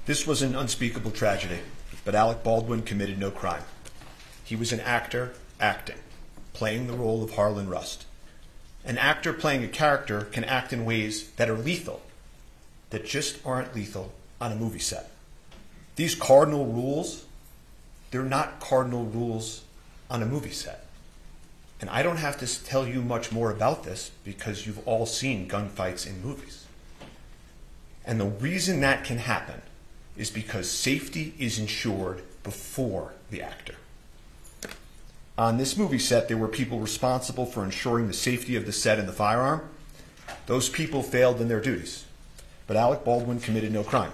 This was an unspeakable tragedy, but Alec Baldwin committed no crime. He was an actor acting, playing the role of Harlan Rust. An actor playing a character can act in ways that are lethal, that just aren't lethal on a movie set. These cardinal rules, they're not cardinal rules on a movie set. And I don't have to tell you much more about this because you've all seen gunfights in movies. And the reason that can happen is because safety is ensured before the actor. On this movie set, there were people responsible for ensuring the safety of the set and the firearm. Those people failed in their duties, but Alec Baldwin committed no crime.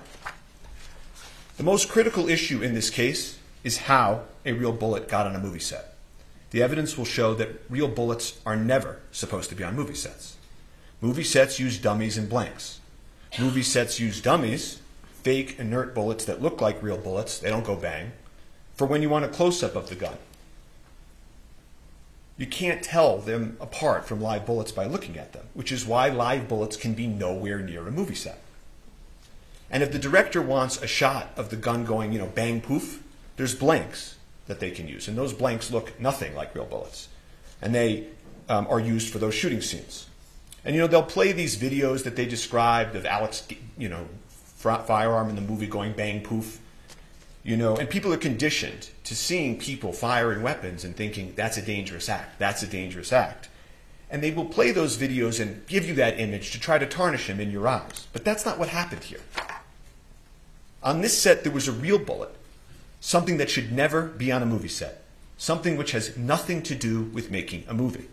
The most critical issue in this case is how a real bullet got on a movie set. The evidence will show that real bullets are never supposed to be on movie sets. Movie sets use dummies and blanks. Movie sets use dummies, fake inert bullets that look like real bullets, they don't go bang, for when you want a close-up of the gun. You can't tell them apart from live bullets by looking at them, which is why live bullets can be nowhere near a movie set. And if the director wants a shot of the gun going, bang, poof, there's blanks that they can use. And those blanks look nothing like real bullets. And they are used for those shooting scenes. And, they'll play these videos that they described of Alex, firearm in the movie going bang, poof. And people are conditioned to seeing people firing weapons and thinking, that's a dangerous act, that's a dangerous act. And they will play those videos and give you that image to try to tarnish him in your eyes. But that's not what happened here. On this set, there was a real bullet, something that should never be on a movie set, something which has nothing to do with making a movie.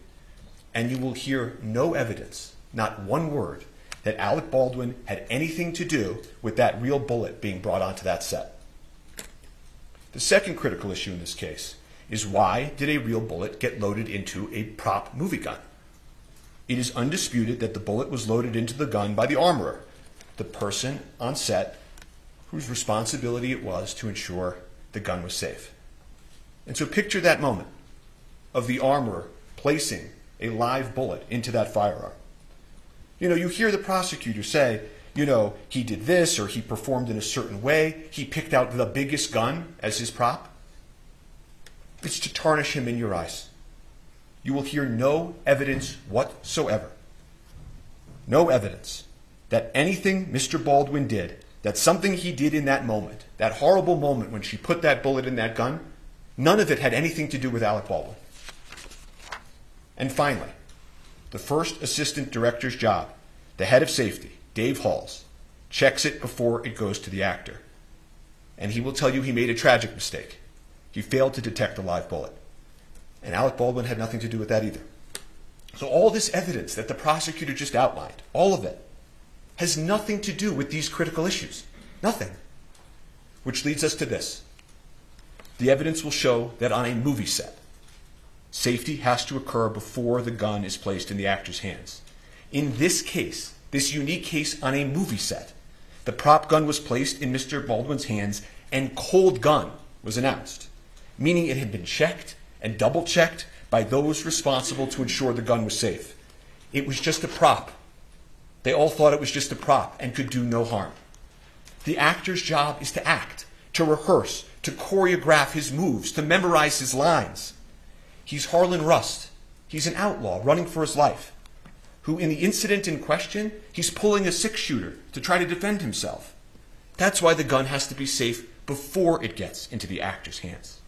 And you will hear no evidence, not one word, that Alec Baldwin had anything to do with that real bullet being brought onto that set. The second critical issue in this case is why did a real bullet get loaded into a prop movie gun? It is undisputed that the bullet was loaded into the gun by the armorer, the person on set whose responsibility it was to ensure the gun was safe. And so picture that moment of the armorer placing a live bullet into that firearm. You hear the prosecutor say, he did this or he performed in a certain way. He picked out the biggest gun as his prop. It's to tarnish him in your eyes. You will hear no evidence whatsoever. No evidence that anything Mr. Baldwin did, that something he did in that moment, that horrible moment when she put that bullet in that gun, none of it had anything to do with Alec Baldwin. And finally, the first assistant director's job, the head of safety, Dave Halls, checks it before it goes to the actor. And he will tell you he made a tragic mistake. He failed to detect a live bullet. And Alec Baldwin had nothing to do with that either. So all this evidence that the prosecutor just outlined, all of it, has nothing to do with these critical issues. Nothing. Which leads us to this. The evidence will show that on a movie set, safety has to occur before the gun is placed in the actor's hands. In this case, this unique case on a movie set, the prop gun was placed in Mr. Baldwin's hands and cold gun was announced, meaning it had been checked and double-checked by those responsible to ensure the gun was safe. It was just a prop. They all thought it was just a prop and could do no harm. The actor's job is to act, to rehearse, to choreograph his moves, to memorize his lines. He's Harlan Rust. He's an outlaw running for his life, who in the incident in question, he's pulling a six-shooter to try to defend himself. That's why the gun has to be safe before it gets into the actor's hands.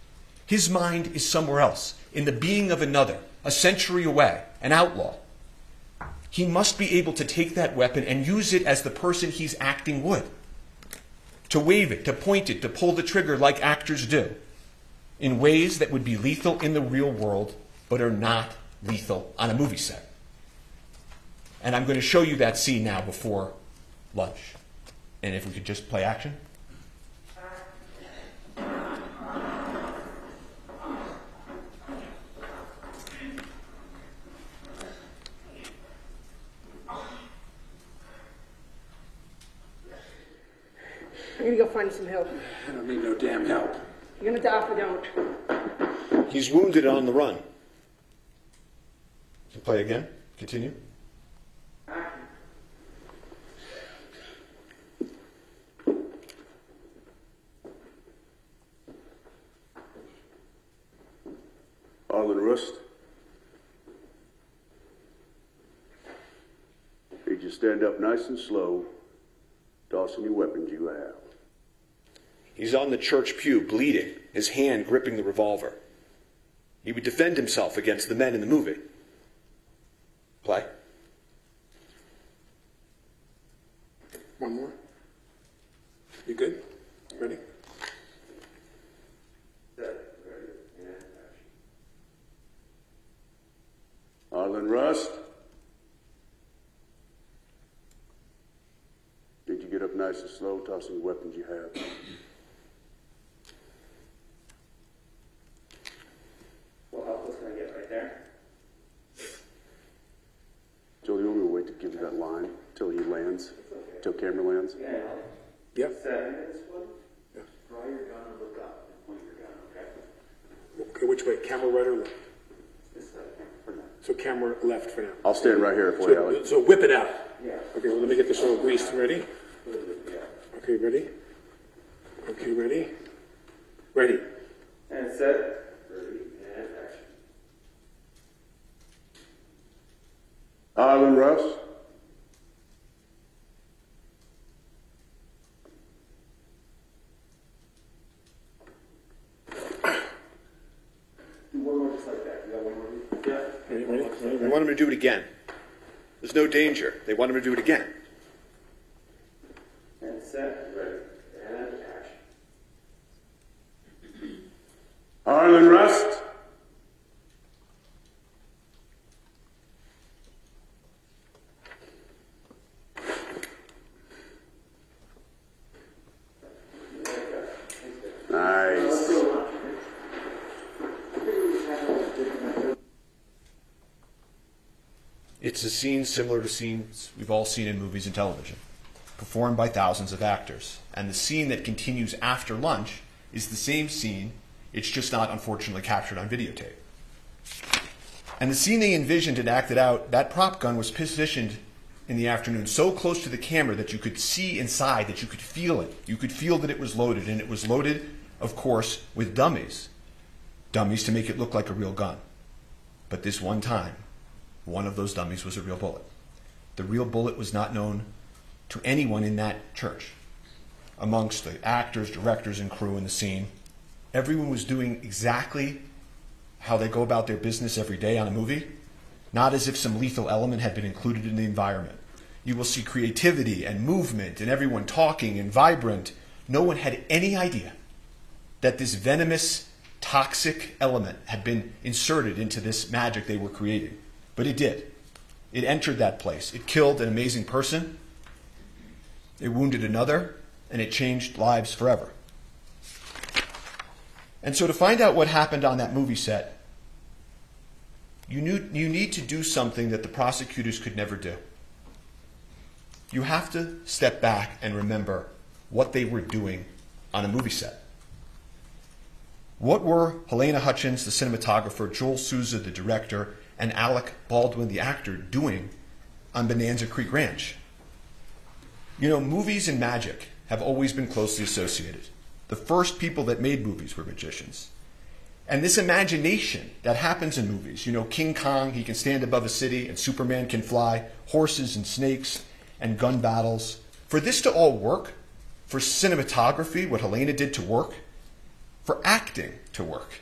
His mind is somewhere else, in the being of another, a century away, an outlaw. He must be able to take that weapon and use it as the person he's acting would. To wave it, to point it, to pull the trigger like actors do, in ways that would be lethal in the real world, but are not lethal on a movie set. And I'm going to show you that scene now before lunch. And if we could just play action. I'm gonna go find some help. I don't need no damn help. You're gonna die if I don't. He's wounded and on the run. Play again. Continue. Arlen Rust. Need you stand up nice and slow, tossing your weapons you have. He's on the church pew, bleeding, his hand gripping the revolver. He would defend himself against the men in the movie. Play. One more. You good? Ready? Arlen Rust. Did you get up nice and slow, tossing the weapons you have? What help can I get right there? Joe, you want me to wait to give you that line till he lands? Okay. Till camera lands? Yeah. Yep. 7 minutes, one. Yeah. Draw your gun and look up and point your gun, okay? Okay, which way? Camera right or left? This side, for now. So camera left for now. I'll stand right here for you, Alex. So whip it out. Yeah. Okay, well, let me get this all greased. Ready? Yeah. Okay, ready? Okay, ready? Ready. And set. Ready, and action. Arlen Rust. Do one more just like that. You got one more? Yeah. Ready, ready, ready, They want him to do it again. There's no danger. They want him to do it again. And set. Ready, and action. Arlen Rust. Nice. It's a scene similar to scenes we've all seen in movies and television, performed by thousands of actors. And the scene that continues after lunch is the same scene, it's just not unfortunately captured on videotape. And the scene they envisioned and acted out, that prop gun was positioned in the afternoon so close to the camera that you could see inside, that you could feel it. You could feel that it was loaded, and it was loaded, of course, with dummies. Dummies to make it look like a real gun. But this one time, one of those dummies was a real bullet. The real bullet was not known to anyone in that church. Amongst the actors, directors, and crew in the scene, everyone was doing exactly how they go about their business every day on a movie, not as if some lethal element had been included in the environment. You will see creativity and movement and everyone talking and vibrant. No one had any idea that this venomous, toxic element had been inserted into this magic they were creating. But it did. It entered that place. It killed an amazing person. It wounded another, and it changed lives forever. And so to find out what happened on that movie set, you need to do something that the prosecutors could never do. You have to step back and remember what they were doing on a movie set. What were Halyna Hutchins, the cinematographer, Joel Souza, the director, and Alec Baldwin, the actor, doing on Bonanza Creek Ranch? You know, movies and magic have always been closely associated. The first people that made movies were magicians. And this imagination that happens in movies, you know, King Kong, he can stand above a city, and Superman can fly, horses and snakes and gun battles. For this to all work, for cinematography, what Halyna did to work, for acting to work,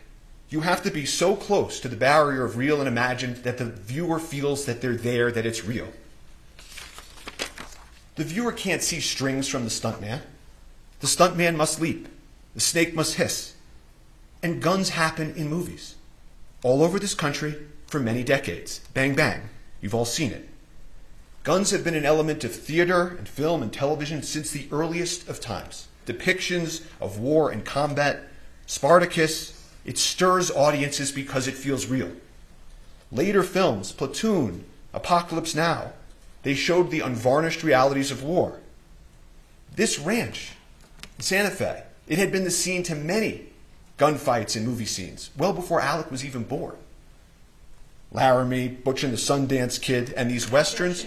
you have to be so close to the barrier of real and imagined that the viewer feels that they're there, that it's real. The viewer can't see strings from the stuntman. The stuntman must leap. The snake must hiss. And guns happen in movies. All over this country for many decades. Bang, bang. You've all seen it. Guns have been an element of theater and film and television since the earliest of times. Depictions of war and combat. Spartacus. It stirs audiences because it feels real. Later films, Platoon, Apocalypse Now, they showed the unvarnished realities of war. This ranch in Santa Fe, it had been the scene to many gunfights and movie scenes, well before Alec was even born. Laramie, Butch and the Sundance Kid, and these westerns.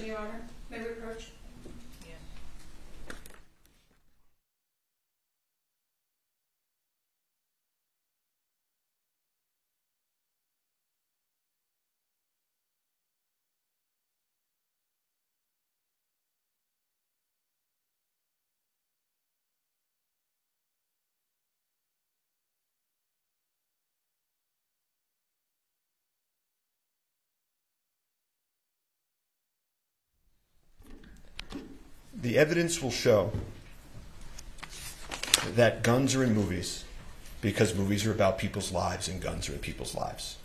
the evidence will show that guns are in movies because movies are about people's lives and guns are in people's lives.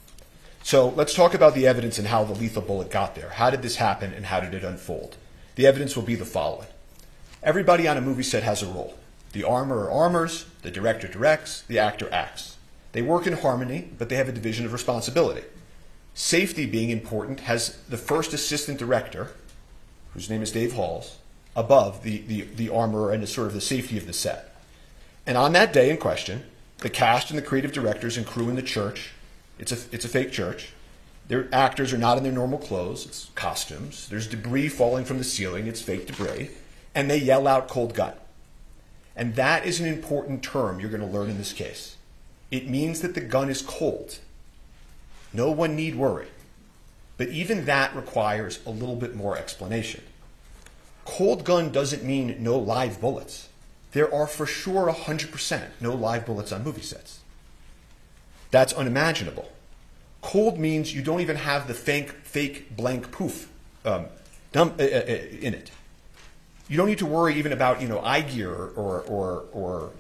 So let's talk about the evidence and how the lethal bullet got there. How did this happen and how did it unfold? The evidence will be the following. Everybody on a movie set has a role. The armorer armors, the director directs, the actor acts. They work in harmony, but they have a division of responsibility. Safety, being important, has the first assistant director, whose name is Dave Halls, above the armorer and sort of the safety of the set. And on that day in question, the cast and the creative directors and crew in the church, it's a fake church, their actors are not in their normal clothes, it's costumes, there's debris falling from the ceiling, it's fake debris, and they yell out "cold gun." And that is an important term you're going to learn in this case. It means that the gun is cold. No one need worry. But even that requires a little bit more explanation. Cold gun doesn't mean no live bullets. There are for sure 100% no live bullets on movie sets. That's unimaginable. Cold means you don't even have the fake blank poof in it. You don't need to worry even about eye gear or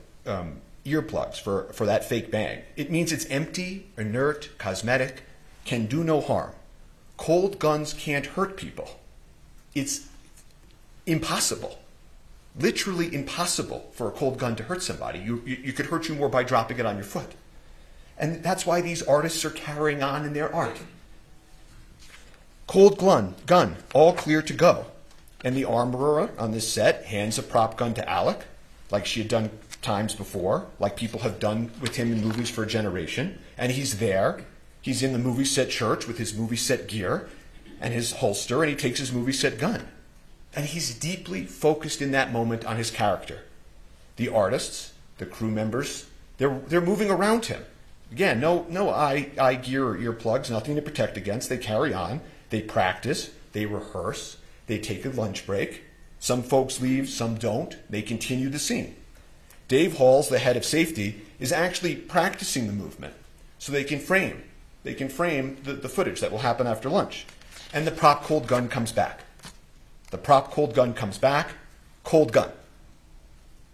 earplugs for that fake bang. It means it's empty, inert, cosmetic, can do no harm. Cold guns can't hurt people. It's impossible, literally impossible for a cold gun to hurt somebody. You could hurt you more by dropping it on your foot. And that's why these artists are carrying on in their art. Cold gun, all clear to go. And the armorer on this set hands a prop gun to Alec, like she had done times before, like people have done with him in movies for a generation. And he's there. He's in the movie set church with his movie set gear and his holster, and he takes his movie set gun. And he's deeply focused in that moment on his character. The artists, the crew members, they're moving around him. Again, no eye gear or earplugs, nothing to protect against. They carry on. They practice. They rehearse. They take a lunch break. Some folks leave, some don't. They continue the scene. Dave Halls, the head of safety, is actually practicing the movement so they can frame. They can frame the footage that will happen after lunch. And the prop cold gun comes back. The prop cold gun comes back. Cold gun.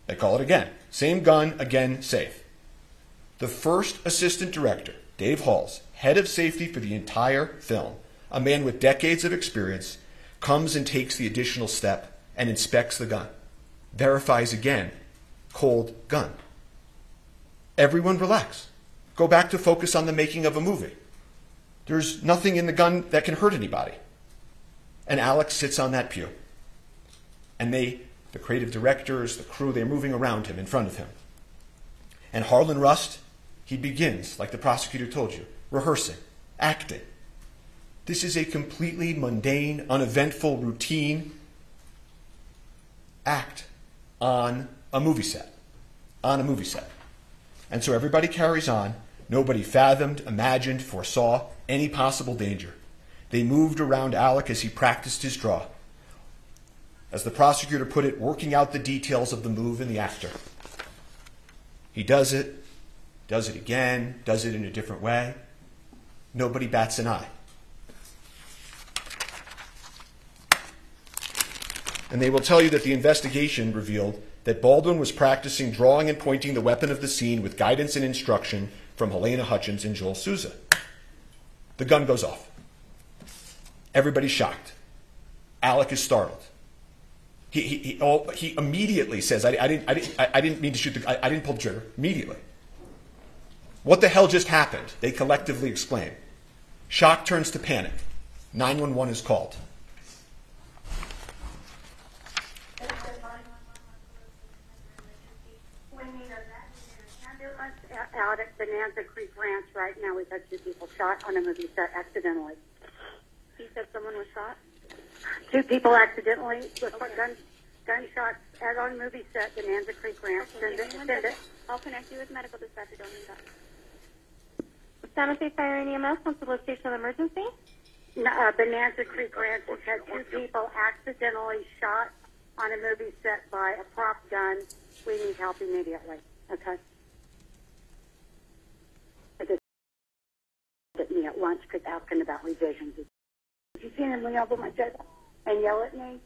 They call it again. Same gun, again, safe. The first assistant director, Dave Halls, head of safety for the entire film, a man with decades of experience, comes and takes the additional step and inspects the gun. Verifies again, cold gun. Everyone relax. Go back to focus on the making of a movie. There's nothing in the gun that can hurt anybody. And Alex sits on that pew. And the creative directors, the crew, they're moving around him, in front of him. And Harlan Rust, he begins, like the prosecutor told you, rehearsing, acting. This is a completely mundane, uneventful, routine act on a movie set. On a movie set. And so everybody carries on. Nobody fathomed, imagined, foresaw any possible danger. They moved around Alec as he practiced his draw. As the prosecutor put it, working out the details of the move and the actor. He does it again, does it in a different way. Nobody bats an eye. And they will tell you that the investigation revealed that Baldwin was practicing drawing and pointing the weapon of the scene with guidance and instruction from Halyna Hutchins and Joel Souza. The gun goes off. Everybody's shocked. Alec is startled. He immediately says, I didn't mean to shoot I didn't pull the trigger. Immediately. What the hell just happened? They collectively exclaim. Shock turns to panic. 911 is called. Out at Bonanza Creek Ranch right now. We've had 2 people shot on a movie set accidentally. You said someone was shot? 2 people accidentally with gunshots at on a movie set, Bonanza Creek Ranch. Okay, Send it. I'll connect you with medical dispatch. Don't need that. San Jose Fire and EMS, what's the location of the emergency? Bonanza Creek Ranch has had 2 people accidentally shot on a movie set by a prop gun. We need help immediately. Okay. At me at lunch because asking about revisions. Did you see him lean over my table and yell at me?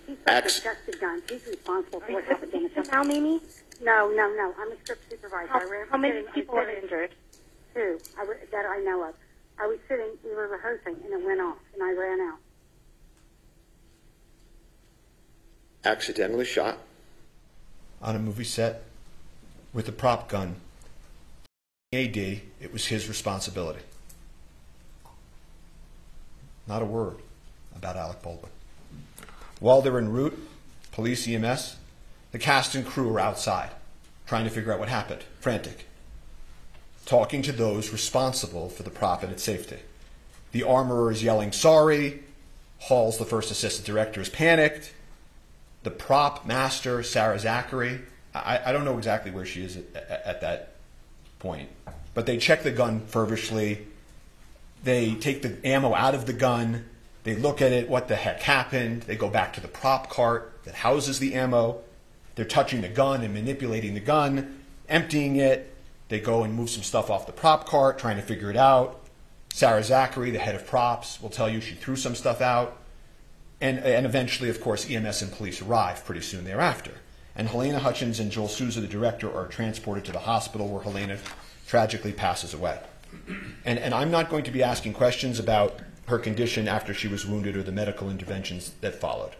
He's got protected guns. He's responsible for what happened in the company. Now, Mimi? No. I'm a script supervisor. How many people are injured? Two, that I know of. I was sitting, we were rehearsing, and it went off, and I ran out. Accidentally shot on a movie set with a prop gun. AD, it was his responsibility. Not a word about Alec Baldwin. While they're en route, police, EMS, the cast and crew are outside trying to figure out what happened, frantic, talking to those responsible for the prop and its safety. The armorer is yelling, sorry. Halls, the first assistant director, is panicked. The prop master, Sarah Zachary, I don't know exactly where she is at that point, but they check the gun feverishly. They take the ammo out of the gun. They look at it, what the heck happened. They go back to the prop cart that houses the ammo. They're touching the gun and manipulating the gun, emptying it. They go and move some stuff off the prop cart, trying to figure it out. Sarah Zachary, the head of props, will tell you she threw some stuff out. And eventually, of course, EMS and police arrive pretty soon thereafter. And Halyna Hutchins and Joel Souza, the director, are transported to the hospital where Halyna tragically passes away. And I'm not going to be asking questions about her condition after she was wounded or the medical interventions that followed.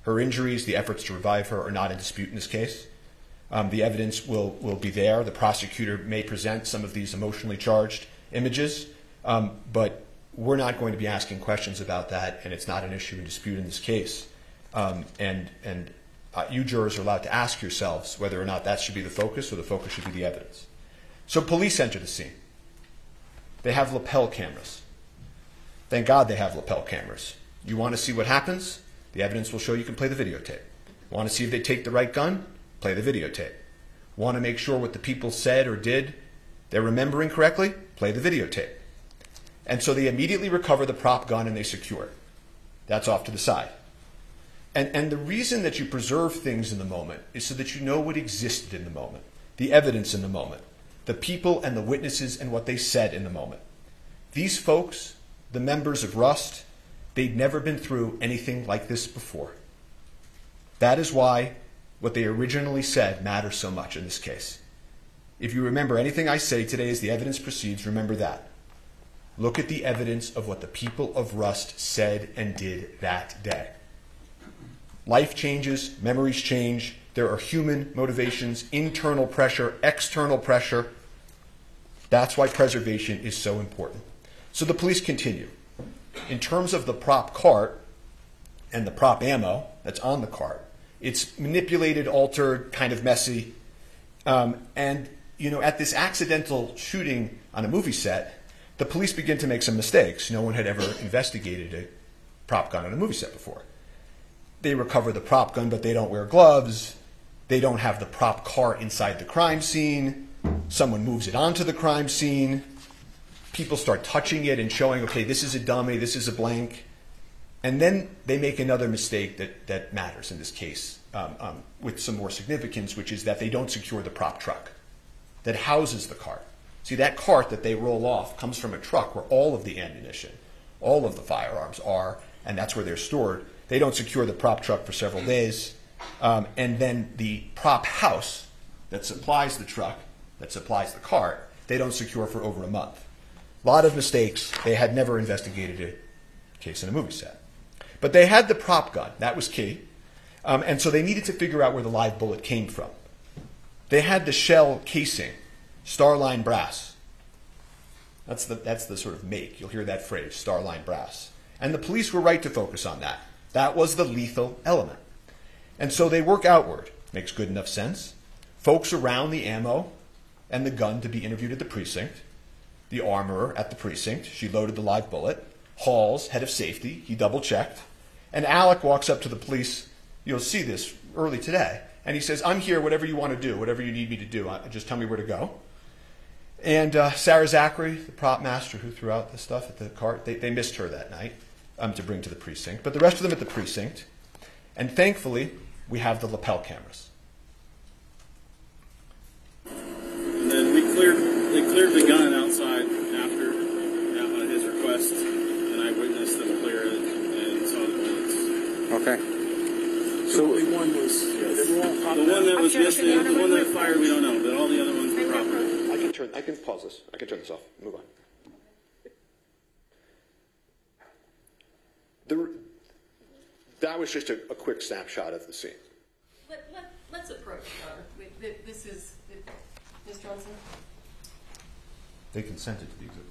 Her injuries, the efforts to revive her, are not in dispute in this case. The evidence will be there. The prosecutor may present some of these emotionally charged images, but we're not going to be asking questions about that, and it's not an issue in dispute in this case. You jurors are allowed to ask yourselves whether or not that should be the focus or the focus should be the evidence. So police enter the scene. They have lapel cameras. Thank God they have lapel cameras. You want to see what happens? The evidence will show you can play the videotape. Want to see if they take the right gun? Play the videotape. Want to make sure what the people said or did they're remembering correctly? Play the videotape. And so they immediately recover the prop gun and they secure it. That's off to the side. And the reason that you preserve things in the moment is so that you know what existed in the moment, the evidence in the moment, the people and the witnesses and what they said in the moment. These folks, the members of Rust, they'd never been through anything like this before. That is why what they originally said matters so much in this case. If you remember anything I say today as the evidence proceeds, remember that. Look at the evidence of what the people of Rust said and did that day. Life changes, memories change, there are human motivations, internal pressure, external pressure. That's why preservation is so important. So the police continue. In terms of the prop cart and the prop ammo that's on the cart, it's manipulated, altered, kind of messy. And, you know, at this accidental shooting on a movie set, the police begin to make some mistakes. No one had ever investigated a prop gun on a movie set before. They recover the prop gun, but they don't wear gloves. They don't have the prop car inside the crime scene. Someone moves it onto the crime scene. People start touching it and showing, okay, this is a dummy, this is a blank. And then they make another mistake that matters in this case with some more significance, which is that they don't secure the prop truck that houses the cart. See, that cart that they roll off comes from a truck where all of the ammunition, all of the firearms are, and that's where they're stored. They don't secure the prop truck for several days. And then the prop house that supplies the truck, that supplies the cart, they don't secure for over a month. A lot of mistakes. They had never investigated a case in a movie set. But they had the prop gun. That was key. And so they needed to figure out where the live bullet came from. They had the shell casing, Starline brass. That's the sort of make. You'll hear that phrase, Starline brass. And the police were right to focus on that. That was the lethal element. And so they work outward. Makes good enough sense. Folks around the ammo and the gun to be interviewed at the precinct. The armorer at the precinct. She loaded the live bullet. Halls, head of safety, he double-checked. And Alec walks up to the police. You'll see this early today. And he says, I'm here, whatever you want to do, whatever you need me to do. Just tell me where to go. And Sarah Zachary, the prop master who threw out the stuff at the cart, they missed her that night to bring to the precinct. But the rest of them at the precinct. And thankfully, we have the lapel cameras. And then they cleared the gun outside after his request, and I witnessed them clear it and saw the bullets. Okay. So only one was. The one that was yesterday, the one that fired, we don't know, but all the other ones were proper. I can pause this. I can turn this off. Move on. That was just a quick snapshot of the scene. Let's approach each other. This is Ms. Johnson. They consented to the exhibits.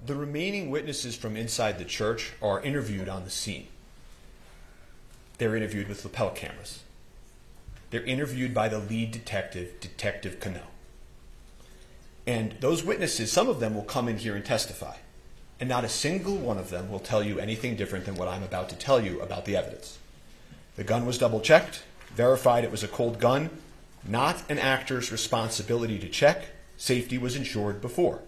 The remaining witnesses from inside the church are interviewed on the scene. They're interviewed with lapel cameras. They're interviewed by the lead detective, Detective Cano. And those witnesses, some of them will come in here and testify. And not a single one of them will tell you anything different than what I'm about to tell you about the evidence. The gun was double-checked, verified it was a cold gun, not an actor's responsibility to check. Safety was ensured before.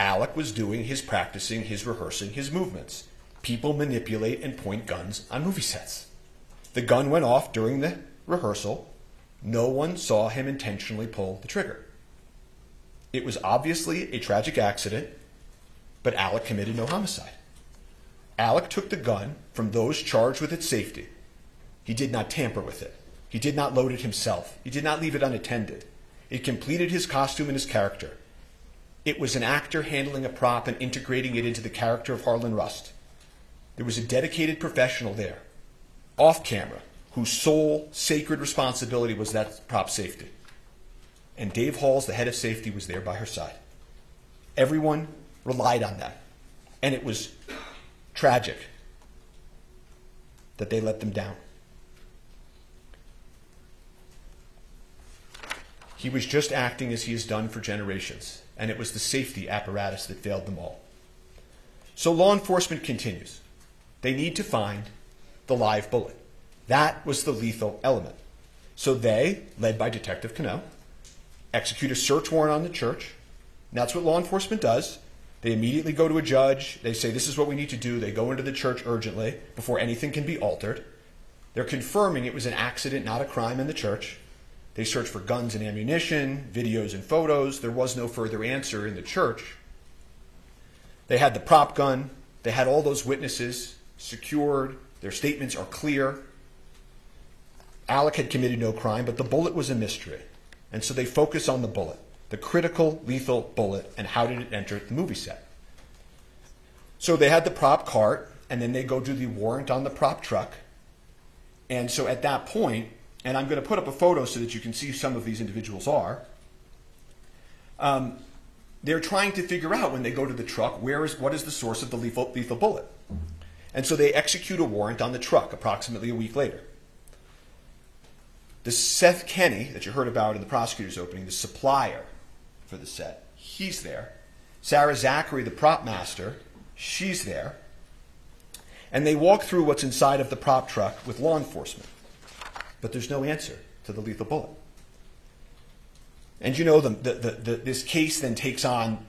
Alec was doing his practicing, his rehearsing, his movements. People manipulate and point guns on movie sets. The gun went off during the rehearsal. No one saw him intentionally pull the trigger. It was obviously a tragic accident, but Alec committed no homicide. Alec took the gun from those charged with its safety. He did not tamper with it. He did not load it himself. He did not leave it unattended. It completed his costume and his character. It was an actor handling a prop and integrating it into the character of Harlan Rust. There was a dedicated professional there, off camera, whose sole sacred responsibility was that prop safety. And Dave Halls, the head of safety, was there by her side. Everyone relied on that. And it was tragic that they let them down. He was just acting as he has done for generations, and it was the safety apparatus that failed them all. So law enforcement continues. They need to find the live bullet. That was the lethal element. So they, led by Detective Cano, execute a search warrant on the church. And that's what law enforcement does. They immediately go to a judge. They say, this is what we need to do. They go into the church urgently before anything can be altered. They're confirming it was an accident, not a crime in the church. They search for guns and ammunition, videos and photos. There was no further answer in the church. They had the prop gun. They had all those witnesses secured. Their statements are clear. Alec had committed no crime, but the bullet was a mystery. And so they focus on the bullet, the critical, lethal bullet, and how did it enter the movie set. So they had the prop cart, and then they go do the warrant on the prop truck. And so at that point, and I'm going to put up a photo so that you can see who some of these individuals are. They're trying to figure out when they go to the truck, what is the source of the lethal bullet? And so they execute a warrant on the truck approximately a week later. The Seth Kenny that you heard about in the prosecutor's opening, the supplier for the set, he's there. Sarah Zachary, the prop master, she's there. And they walk through what's inside of the prop truck with law enforcement. But there's no answer to the lethal bullet. And this case then takes on,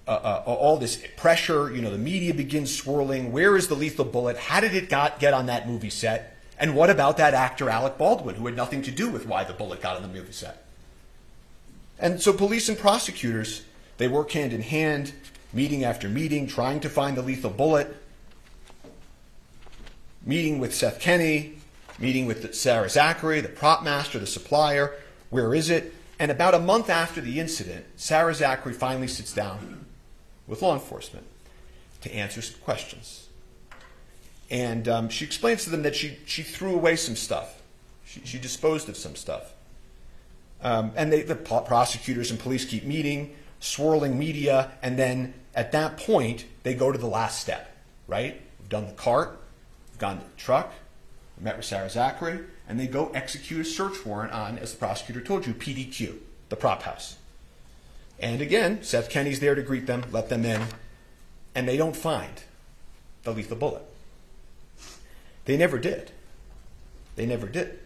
all this pressure. The media begins swirling. Where is the lethal bullet? How did it get on that movie set? And what about that actor, Alec Baldwin, who had nothing to do with why the bullet got on the movie set? And so police and prosecutors, they work hand in hand, meeting after meeting, trying to find the lethal bullet, meeting with Seth Kenny, meeting with Sarah Zachary, the prop master, the supplier. Where is it? And about a month after the incident, Sarah Zachary finally sits down with law enforcement to answer some questions. And she explains to them that she threw away some stuff. She disposed of some stuff. And the prosecutors and police keep meeting, swirling media, and then At that point, they go to the last step, right? We've done the cart, we've gone to the truck, we met with Sarah Zachary, and they go execute a search warrant on, as the prosecutor told you, PDQ, the prop house. And again, Seth Kenny's there to greet them, let them in, and they don't find the lethal bullet. They never did. They never did.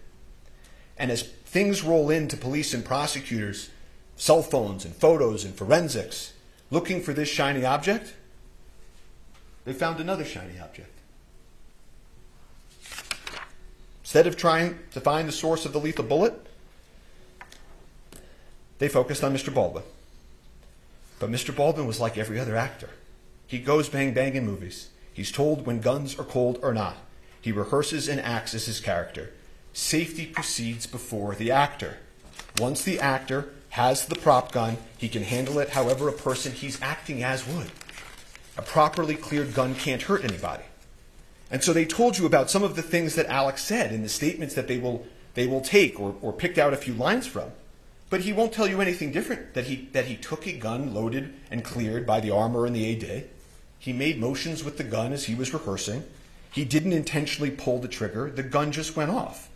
And as things roll into police and prosecutors, cell phones and photos and forensics, looking for this shiny object, they found another shiny object. Instead of trying to find the source of the lethal bullet, they focused on Mr. Baldwin. But Mr. Baldwin was like every other actor. He goes bang bang in movies. He's told when guns are cold or not. He rehearses and acts as his character. Safety proceeds before the actor. Once the actor has the prop gun, he can handle it however a person he's acting as would. A properly cleared gun can't hurt anybody. And so they told you about some of the things that Alex said in the statements that they will take or picked out a few lines from. But he won't tell you anything different, that he took a gun loaded and cleared by the armor and the AD. He made motions with the gun as he was rehearsing. He didn't intentionally pull the trigger. The gun just went off.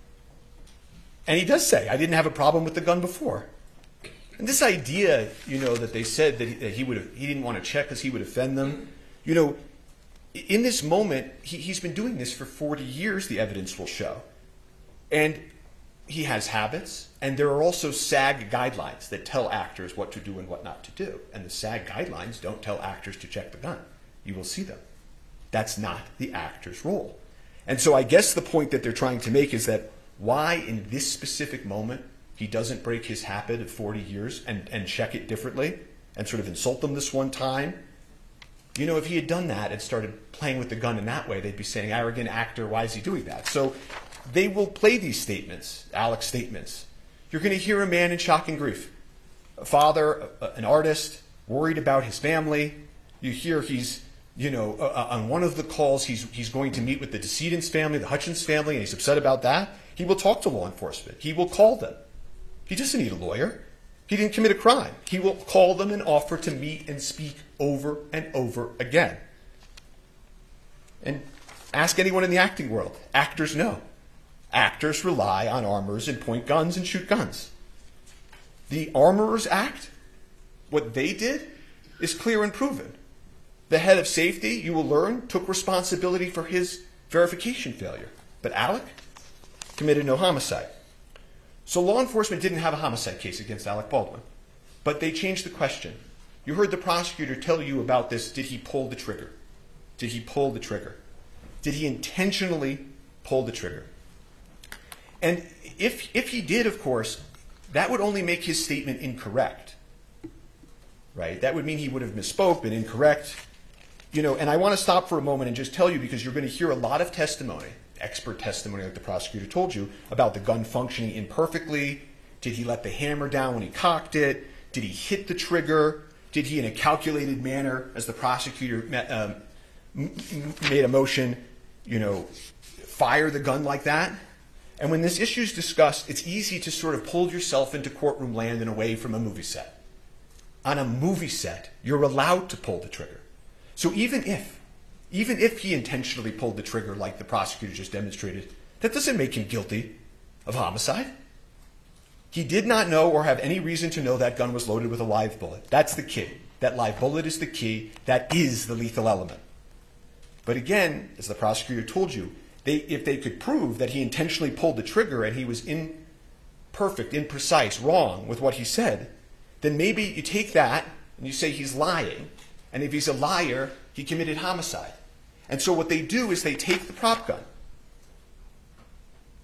And he does say, I didn't have a problem with the gun before. And this idea, that they said that he didn't want to check because he would offend them, in this moment, he's been doing this for 40 years, the evidence will show. And he has habits, and there are also SAG guidelines that tell actors what to do and what not to do. And the SAG guidelines don't tell actors to check the gun. You will see them. That's not the actor's role. And so I guess the point that they're trying to make is that why in this specific moment he doesn't break his habit of 40 years and check it differently and sort of insult them this one time. If he had done that and started playing with the gun in that way, they'd be saying, arrogant actor, why is he doing that? So they will play these statements, Alex statements. You're going to hear a man in shock and grief. A father, an artist, worried about his family. You hear he's, on one of the calls, he's going to meet with the decedent's family, the Hutchins family, and he's upset about that. He will talk to law enforcement. He will call them. He doesn't need a lawyer. He didn't commit a crime. He will call them and offer to meet and speak over and over again. And ask anyone in the acting world. Actors know. Actors rely on armorers and point guns and shoot guns. The Armorers Act, what they did, is clear and proven. The head of safety, you will learn, took responsibility for his verification failure. But Alec committed no homicide. So law enforcement didn't have a homicide case against Alec Baldwin. But they changed the question. You heard the prosecutor tell you about this. Did he pull the trigger? Did he pull the trigger? Did he intentionally pull the trigger? And if he did, of course, that would only make his statement incorrect. Right? That would mean he would have misspoke, been incorrect. And I want to stop for a moment and just tell you, because you're going to hear a lot of testimony, expert testimony like the prosecutor told you, about the gun functioning imperfectly. Did he let the hammer down when he cocked it? Did he hit the trigger? Did he, in a calculated manner, as the prosecutor made a motion, fire the gun like that? And when this issue is discussed, it's easy to sort of pull yourself into courtroom land and away from a movie set. On a movie set, you're allowed to pull the trigger. So even if he intentionally pulled the trigger like the prosecutor just demonstrated, that doesn't make him guilty of homicide. He did not know or have any reason to know that gun was loaded with a live bullet. That's the key. That live bullet is the key. That is the lethal element. But again, as the prosecutor told you, if they could prove that he intentionally pulled the trigger and he was imperfect, imprecise, wrong with what he said, then maybe you take that and you say he's lying. And if he's a liar, he committed homicide. And so what they do is they take the prop gun.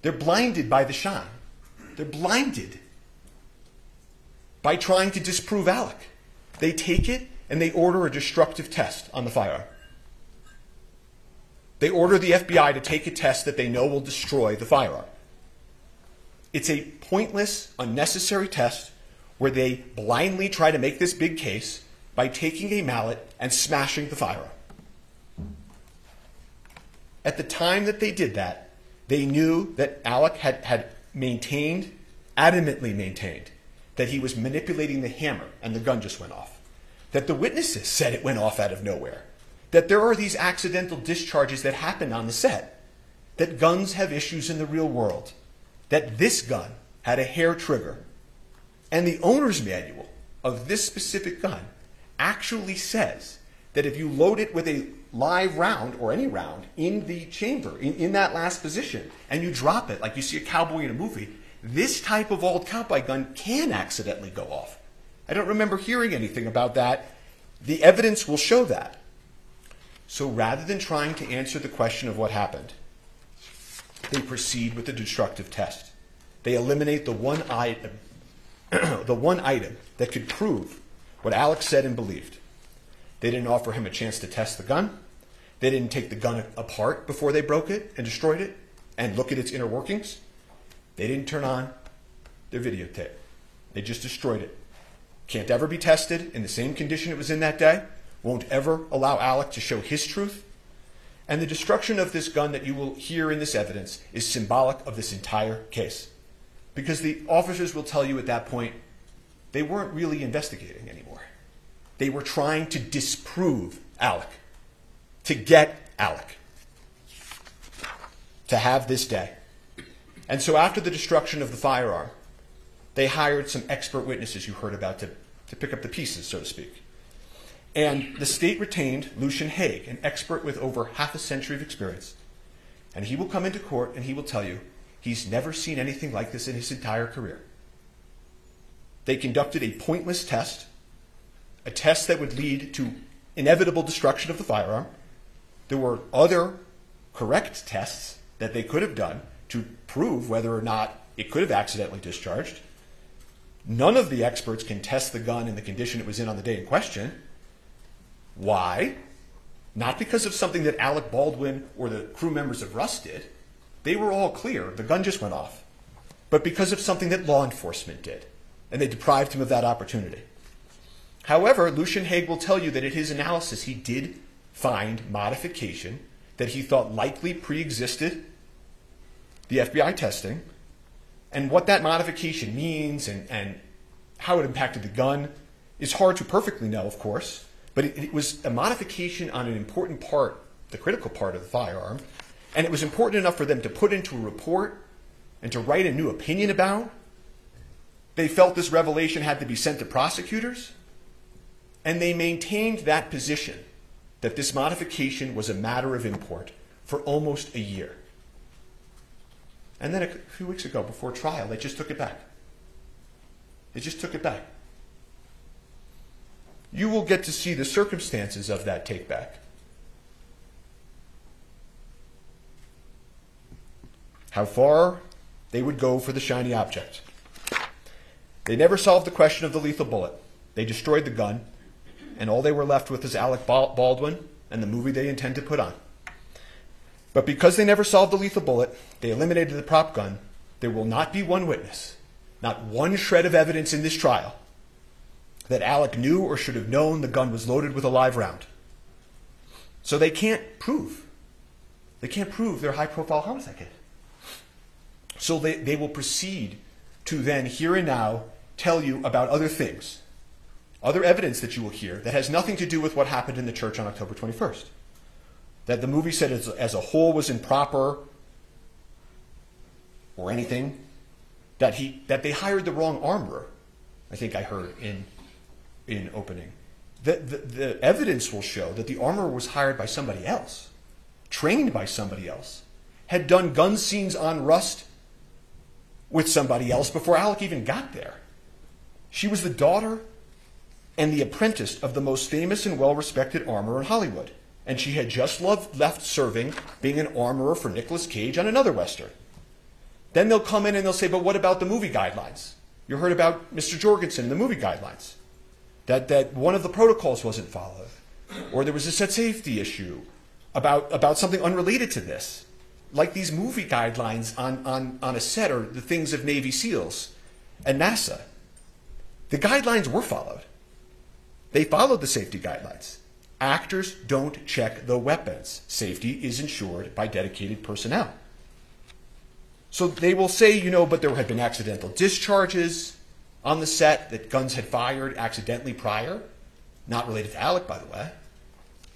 They're blinded by the shine. They're blinded by trying to disprove Alec. They take it and they order a destructive test on the firearm. They order the FBI to take a test that they know will destroy the firearm. It's a pointless, unnecessary test where they blindly try to make this big case by taking a mallet and smashing the firearm. At the time that they did that, they knew that Alec had adamantly maintained, that he was manipulating the hammer and the gun just went off. that the witnesses said it went off out of nowhere, that there are these accidental discharges that happen on the set, that guns have issues in the real world, that this gun had a hair trigger, and the owner's manual of this specific gun actually says that if you load it with a live round or any round in the chamber, in that last position, and you drop it like you see a cowboy in a movie, this type of old cowboy gun can accidentally go off. I don't remember hearing anything about that. The evidence will show that. So rather than trying to answer the question of what happened, they proceed with the destructive test. They eliminate the one item, that could prove what Alex said and believed. They didn't offer him a chance to test the gun. They didn't take the gun apart before they broke it and destroyed it and look at its inner workings. They didn't turn on their videotape. They just destroyed it. Can't ever be tested in the same condition it was in that day. Won't ever allow Alec to show his truth. And the destruction of this gun that you will hear in this evidence is symbolic of this entire case. Because the officers will tell you at that point, they weren't really investigating anymore. They were trying to disprove Alec, to get Alec, to have this day. And so after the destruction of the firearm, they hired some expert witnesses you heard about to pick up the pieces, so to speak. And the state retained Lucian Haig, an expert with over half a century of experience. And he will come into court and he will tell you he's never seen anything like this in his entire career. They conducted a pointless test, a test that would lead to inevitable destruction of the firearm. There were other correct tests that they could have done to prove whether or not it could have accidentally discharged. None of the experts can test the gun in the condition it was in on the day in question. Why? Not because of something that Alec Baldwin or the crew members of Rust did. They were all clear. The gun just went off. But because of something that law enforcement did. And they deprived him of that opportunity. However, Lucian Haig will tell you that in his analysis he did find modification that he thought likely pre-existed the FBI testing. And what that modification means and how it impacted the gun is hard to perfectly know, of course. But it was a modification on an important part, the critical part of the firearm. And it was important enough for them to put into a report and to write a new opinion about. They felt this revelation had to be sent to prosecutors. And they maintained that position, that this modification was a matter of import, for almost a year. And then a few weeks ago, before trial, they just took it back. They just took it back. You will get to see the circumstances of that take back. How far they would go for the shiny object. They never solved the question of the lethal bullet. They destroyed the gun, and all they were left with is Alec Baldwin and the movie they intend to put on. But because they never solved the lethal bullet, they eliminated the prop gun, there will not be one witness, not one shred of evidence in this trial, that Alec knew or should have known the gun was loaded with a live round. So they can't prove their high-profile homicide case. So they will proceed to then, here and now, tell you about other things, other evidence that you will hear that has nothing to do with what happened in the church on October 21st. That the movie set as a whole was improper or anything. That they hired the wrong armorer, I think I heard in opening. The evidence will show that the armorer was hired by somebody else, trained by somebody else, had done gun scenes on Rust with somebody else before Alec even got there. She was the daughter and the apprentice of the most famous and well-respected armorer in Hollywood. And she had just left serving, being an armorer for Nicolas Cage on another Western. Then they'll come in and they'll say, but what about the movie guidelines? You heard about Mr. Jorgensen and the movie guidelines. That one of the protocols wasn't followed. Or there was a set safety issue about something unrelated to this. Like these movie guidelines on a set or the things of Navy SEALs and NASA. The guidelines were followed. They followed the safety guidelines. Actors don't check the weapons. Safety is ensured by dedicated personnel. So they will say, but there had been accidental discharges on the set, that guns had fired accidentally prior. Not related to Alec, by the way.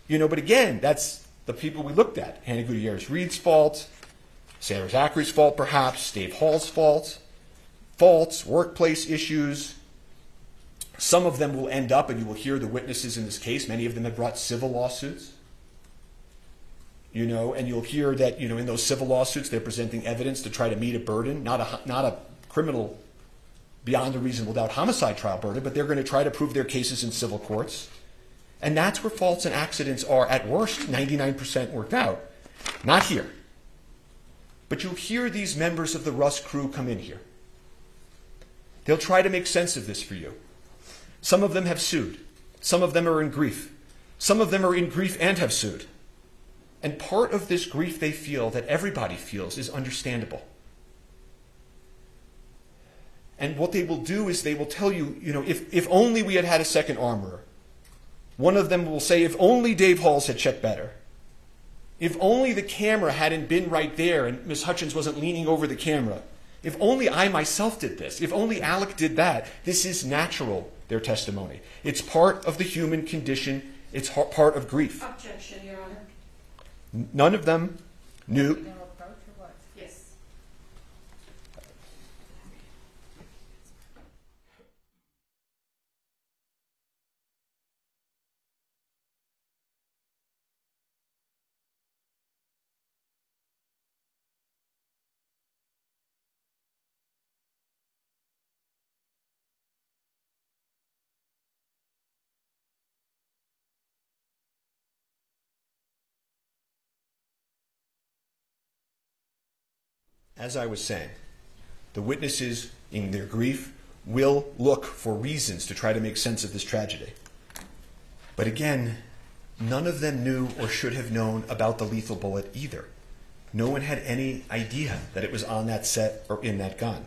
But again, that's the people we looked at. Hannah Gutierrez-Reed's fault, Sarah Zachary's fault, perhaps, Dave Hall's fault, faults, workplace issues. Some of them will end up, and you will hear the witnesses in this case, many of them have brought civil lawsuits. And you'll hear that, in those civil lawsuits, they're presenting evidence to try to meet a burden, not a criminal beyond a reasonable doubt homicide trial burden, but they're going to try to prove their cases in civil courts. And that's where faults and accidents are, at worst, 99% worked out. Not here. But you'll hear these members of the Russ crew come in here. They'll try to make sense of this for you. Some of them have sued. Some of them are in grief. Some of them are in grief and have sued. And part of this grief they feel, that everybody feels, is understandable. And what they will do is they will tell you, if only we had had a second armorer. One of them will say, if only Dave Halls had checked better. If only the camera hadn't been right there and Ms. Hutchins wasn't leaning over the camera. If only I myself did this. If only Alec did that. This is natural, their testimony. It's part of the human condition. It's part of grief. Objection, Your Honor. None of them knew. Yes. As I was saying, the witnesses, in their grief, will look for reasons to try to make sense of this tragedy. But again, none of them knew or should have known about the lethal bullet either. No one had any idea that it was on that set or in that gun.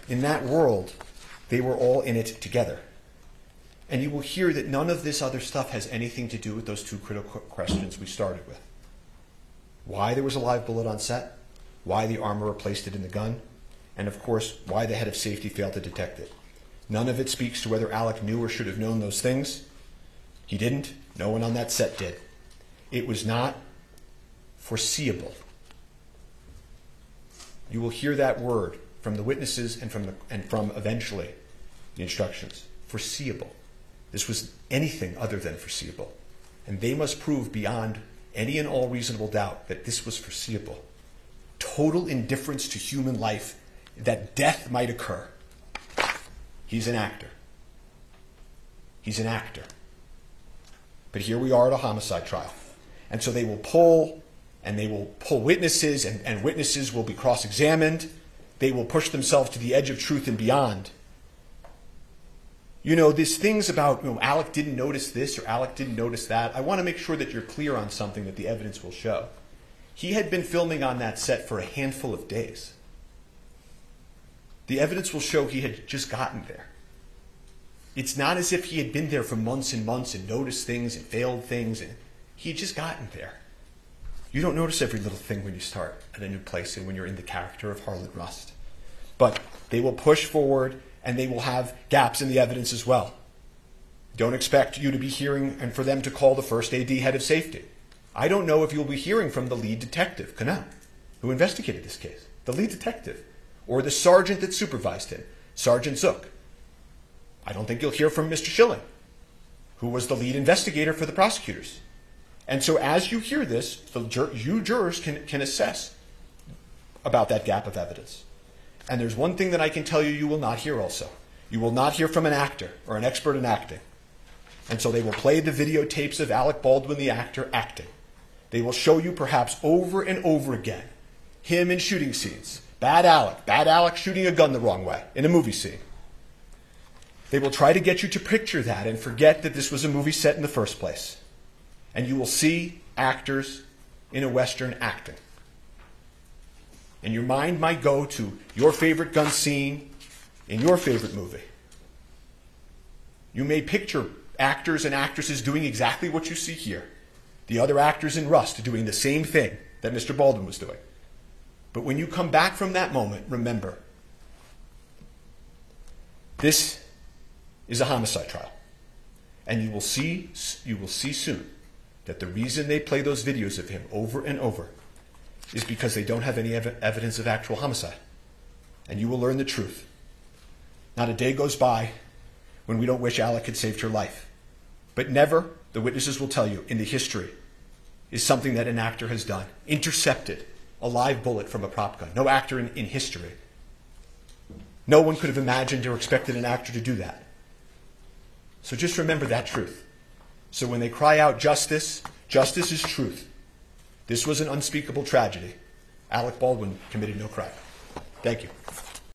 In that world, they were all in it together. And you will hear that none of this other stuff has anything to do with those two critical questions we started with. Why there was a live bullet on set, why the armorer placed it in the gun, and of course, why the head of safety failed to detect it. None of it speaks to whether Alec knew or should have known those things. He didn't. No one on that set did. It was not foreseeable. You will hear that word from the witnesses and from eventually the instructions. Foreseeable. This was anything other than foreseeable. And they must prove beyond any and all reasonable doubt that this was foreseeable. Total indifference to human life, that death might occur. He's an actor. He's an actor. But here we are at a homicide trial. And so they will pull witnesses, and witnesses will be cross-examined. They will push themselves to the edge of truth and beyond. These things about, Alec didn't notice this or Alec didn't notice that. I want to make sure that you're clear on something that the evidence will show. He had been filming on that set for a handful of days. The evidence will show he had just gotten there. It's not as if he had been there for months and months and noticed things and failed things. He had just gotten there. You don't notice every little thing when you start at a new place and when you're in the character of Harlan Rust. But they will push forward, and they will have gaps in the evidence as well. Don't expect you to be hearing and for them to call the first AD head of safety. I don't know if you'll be hearing from the lead detective, Cannell, who investigated this case, the lead detective, or the sergeant that supervised him, Sergeant Zook. I don't think you'll hear from Mr. Schilling, who was the lead investigator for the prosecutors. And so as you hear this, you jurors can assess about that gap of evidence. And there's one thing that I can tell you will not hear also. You will not hear from an actor or an expert in acting. And so they will play the videotapes of Alec Baldwin, the actor, acting. They will show you perhaps over and over again him in shooting scenes. Bad Alec shooting a gun the wrong way in a movie scene. They will try to get you to picture that and forget that this was a movie set in the first place. And you will see actors in a Western acting. And your mind might go to your favorite gun scene in your favorite movie. You may picture actors and actresses doing exactly what you see here. The other actors in Rust doing the same thing that Mr. Baldwin was doing. But when you come back from that moment, remember, this is a homicide trial. And you will see soon that the reason they play those videos of him over and over is because they don't have any evidence of actual homicide. And you will learn the truth. Not a day goes by when we don't wish Alec had saved her life. But never, the witnesses will tell you, in the history, is something that an actor has done. Intercepted a live bullet from a prop gun. No actor in history. No one could have imagined or expected an actor to do that. So just remember that truth. So when they cry out justice, justice is truth. This was an unspeakable tragedy. Alec Baldwin committed no crime. Thank you.